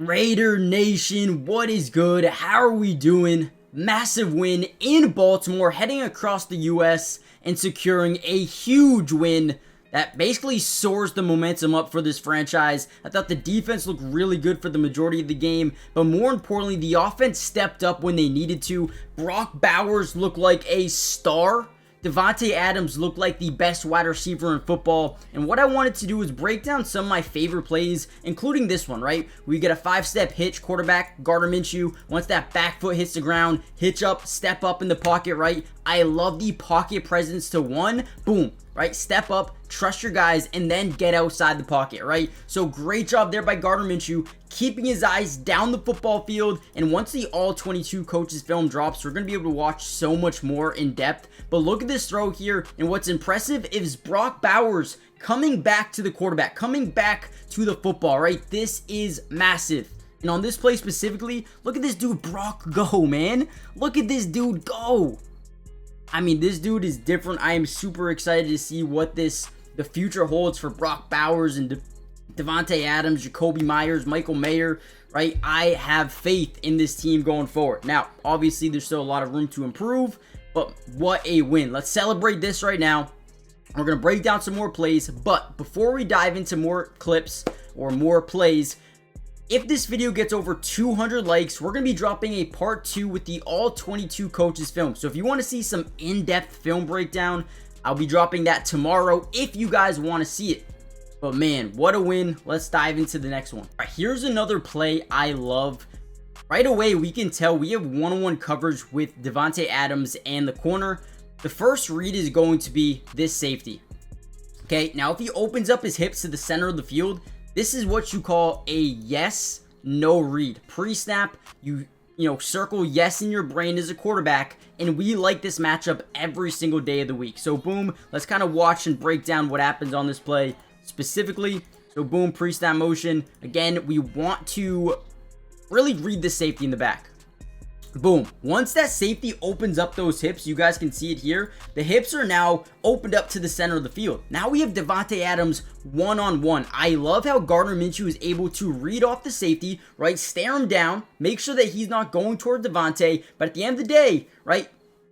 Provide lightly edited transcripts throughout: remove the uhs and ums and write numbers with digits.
Raider Nation, what is good? How are we doing? Massive win in Baltimore, heading across the US and securing a huge win that basically soars the momentum up for this franchise. I thought the defense looked really good for the majority of the game, but more importantly, the offense stepped up when they needed to. Brock Bowers looked like a star. Davante Adams looked like the best wide receiver in football, and what I wanted to do was break down some of my favorite plays, including this one, right? We get a 5-step hitch, quarterback, Gardner Minshew. Once that back foot hits the ground, hitch up, step up in the pocket, right? I love the pocket presence to one, boom, right? Step up, trust your guys, and then get outside the pocket, right? So great job there by Gardner Minshew, keeping his eyes down the football field. And once the all 22 coaches film drops, we're going to be able to watch so much more in depth. But look at this throw here, and what's impressive is Brock Bowers coming back to the quarterback, coming back to the football, right? This is massive. And on this play specifically, look at this dude Brock go, man. Look at this dude go. I mean, this dude is different. I am super excited to see what the future holds for Brock Bowers and Davante Adams, Jacoby Myers, Michael Mayer, right? I have faith in this team going forward. Now, obviously, there's still a lot of room to improve, but what a win. Let's celebrate this right now. We're going to break down some more plays, but before we dive into more clips or more plays, if this video gets over 200 likes, we're going to be dropping a part 2 with the all 22 coaches film. So if you want to see some in-depth film breakdown, I'll be dropping that tomorrow if you guys want to see it. But man, what a win. Let's dive into the next one. All right, here's another play I love. Right away, we can tell we have one-on-one coverage with Davante Adams and the corner. The first read is going to be this safety. Okay, now if he opens up his hips to the center of the field, this is what you call a yes, no read. Pre-snap, you circle yes in your brain as a quarterback, and we like this matchup every single day of the week. So boom, let's kind of watch and break down what happens on this play specifically. So boom, pre-snap motion. Again, we want to really read the safety in the back. Boom. Once that safety opens up those hips, you guys can see it here. The hips are now opened up to the center of the field. Now we have Davante Adams one-on-one. I love how Gardner Minshew is able to read off the safety, right? Stare him down, make sure that he's not going toward Davante. But at the end of the day, right,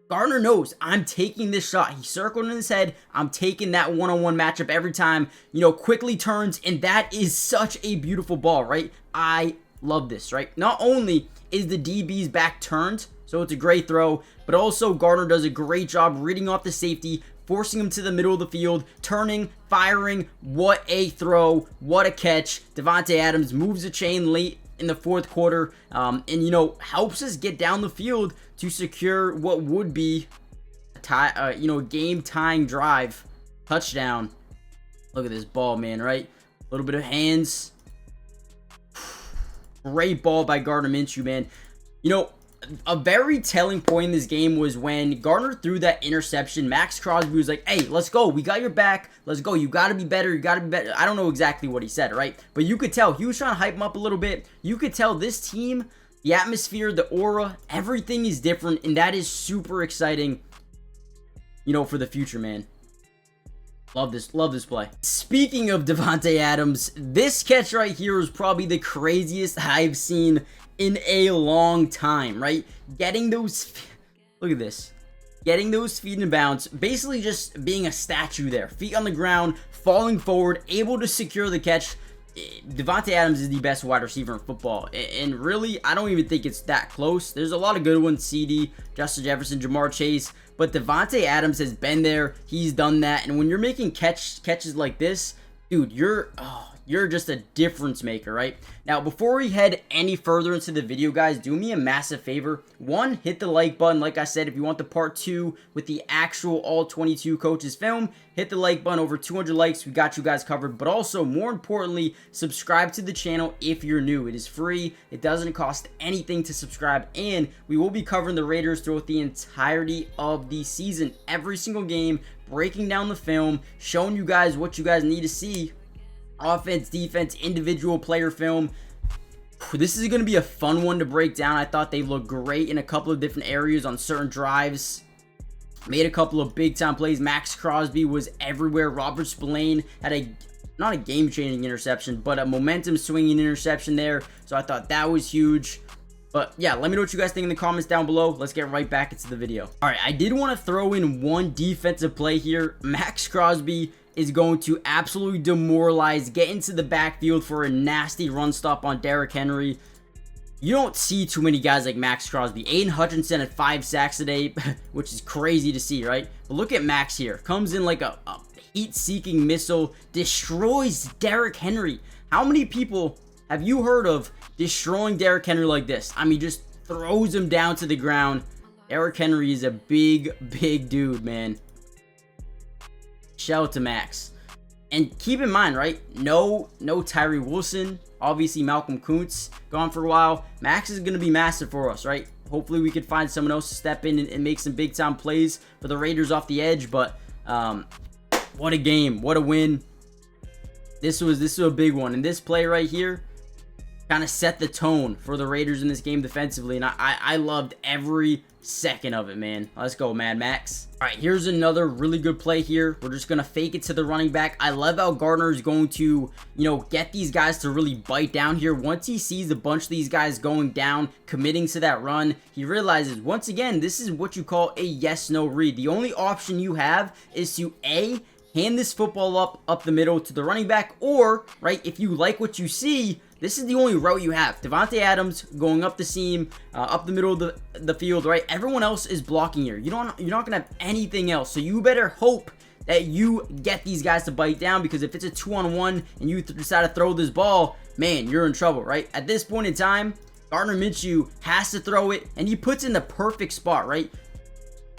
Gardner knows I'm taking this shot. He circled in his head. I'm taking that one-on-one matchup every time, quickly turns. And that is such a beautiful ball, right? I love this, right? Not only is the DB's back turned, so it's a great throw, but also Gardner does a great job reading off the safety, forcing him to the middle of the field, turning, firing. What a throw, what a catch. Davante Adams moves the chain late in the fourth quarter, and helps us get down the field to secure what would be a tie, game-tying drive, touchdown. Look at this ball, man, right? A little bit of hands. Great ball by Gardner Minshew, man. A very telling point in this game was when Gardner threw that interception. Maxx Crosby was like, hey, let's go. We got your back. Let's go. You got to be better. You got to be better. I don't know exactly what he said, right? But you could tell he was trying to hype him up a little bit. You could tell this team, the atmosphere, the aura, everything is different. And that is super exciting, for the future, man. Love this play. Speaking of Davante Adams, this catch right here is probably the craziest I've seen in a long time, right? Getting those, look at this. Getting those feet in bounds, basically just being a statue there. Feet on the ground, falling forward, able to secure the catch. Davante Adams is the best wide receiver in football. And really, I don't even think it's that close. There's a lot of good ones. CD, Justin Jefferson, Jamar Chase. But Davante Adams has been there. He's done that. And when you're making catches like this, dude, you're just a difference maker, right? Now, before we head any further into the video, guys, do me a massive favor. One, hit the like button. Like I said, if you want the part 2 with the actual all 22 coaches film, hit the like button. Over 200 likes, we got you guys covered. But also, more importantly, subscribe to the channel if you're new. It is free. It doesn't cost anything to subscribe. And we will be covering the Raiders throughout the entirety of the season. Every single game, breaking down the film, showing you guys what you guys need to see. Offense, defense, individual player film. This is going to be a fun one to break down. I thought they looked great in a couple of different areas on certain drives. Made a couple of big time plays. Maxx Crosby was everywhere. Robert Spillane had not a game-changing interception, but a momentum-swinging interception there. So I thought that was huge. But yeah, let me know what you guys think in the comments down below. Let's get right back into the video. All right, I did want to throw in one defensive play here. Maxx Crosby is going to absolutely demoralize, get into the backfield for a nasty run stop on Derrick Henry. You don't see too mmany guys like Maxx Crosby. Aiden Hutchinson had 5 sacks today, which is crazy to see, right? But look at Max here. Comes in like a heat-seeking missile, destroys Derrick Henry. How many people have you heard of destroying Derrick Henry like this? I mean, just throws him down to the ground. Derrick Henry is a big, big dude, man. Shout out to Max. And keep in mind, right? No Tyree Wilson. Obviously, Malcolm Kuntz gone for a while. Max is going to be massive for us, right? Hopefully, we could find someone else to step in and make some big-time plays for the Raiders off the edge. But what a game. What a win. This was a big one. And this play right here kind of set the tone for the Raiders in this game defensively. And I loved every second of it, man. Let's go, Mad Max. All right, here's another really good play here. We're just going to fake it to the running back. I love how Gardner is going to, get these guys to really bite down here. Once he sees a bunch of these guys going down, committing to that run, he realizes, once again, this is what you call a yes-no read. The only option you have is to, A, hand this football up the middle to the running back, or, right, if you like what you see, this is the only route you have. Davante Adams going up the seam, up the middle of the field, right? Everyone else is blocking here. You're not going to have anything else. So you better hope that you get these guys to bite down, because if it's a 2-on-1 and you decide to throw this ball, man, you're in trouble, right? At this point in time, Gardner Minshew has to throw it, and he puts in the perfect spot, right?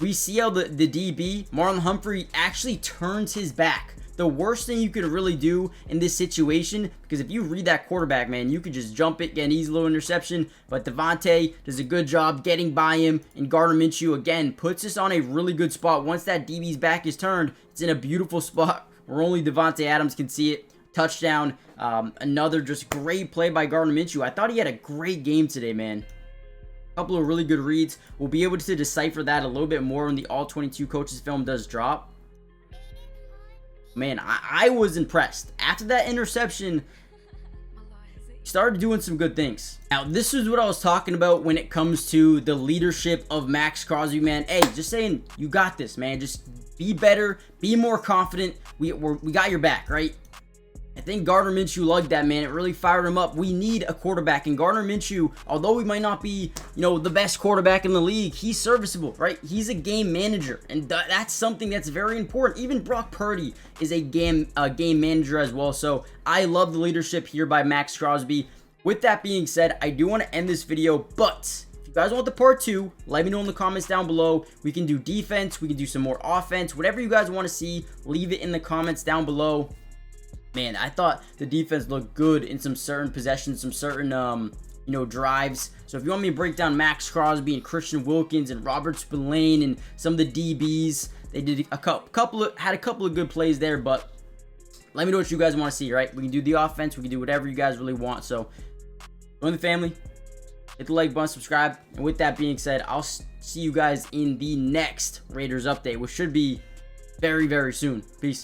We see how the DB, Marlon Humphrey, actually turns his back. The worst thing you could really do in this situation, because if you read that quarterback, man, you could just jump it, get an easy little interception. But Davante does a good job getting by him, and Gardner Minshew, again, puts us on a really good spot. Once that DB's back is turned, it's in a beautiful spot where only Davante Adams can see it. Touchdown. Another just great play by Gardner Minshew. I thought he had a great game today, man. A couple of really good reads. We'll be able to decipher that a little bit more when the All-22 Coaches film does drop. Man, I was impressed. After that interception, he started doing some good things. Now, this is what I was talking about when it comes to the leadership of Maxx Crosby, man. Hey, just saying, you got this, man. Just be better, be more confident. We got your back, right? I think Gardner Minshew liked that, man. It really fired him up. We need a quarterback. And Gardner Minshew, although he might not be, the best quarterback in the league, he's serviceable, right? He's a game manager. And that's something that's very important. Even Brock Purdy is a game manager as well. So I love the leadership here by Maxx Crosby. With that being said, I do want to end this video, but if you guys want the part 2, let me know in the comments down below. We can do defense. We can do some more offense. Whatever you guys want to see, leave it in the comments down below. Man, I thought the defense looked good in some certain possessions, some certain, drives. So if you want me to break down Maxx Crosby and Christian Wilkins and Robert Spillane and some of the DBs, they did had a couple of good plays there. But let me know what you guys want to see, right? We can do the offense. We can do whatever you guys really want. So join the family. Hit the like button, subscribe. And with that being said, I'll see you guys in the next Raiders update, which should be very, very soon. Peace.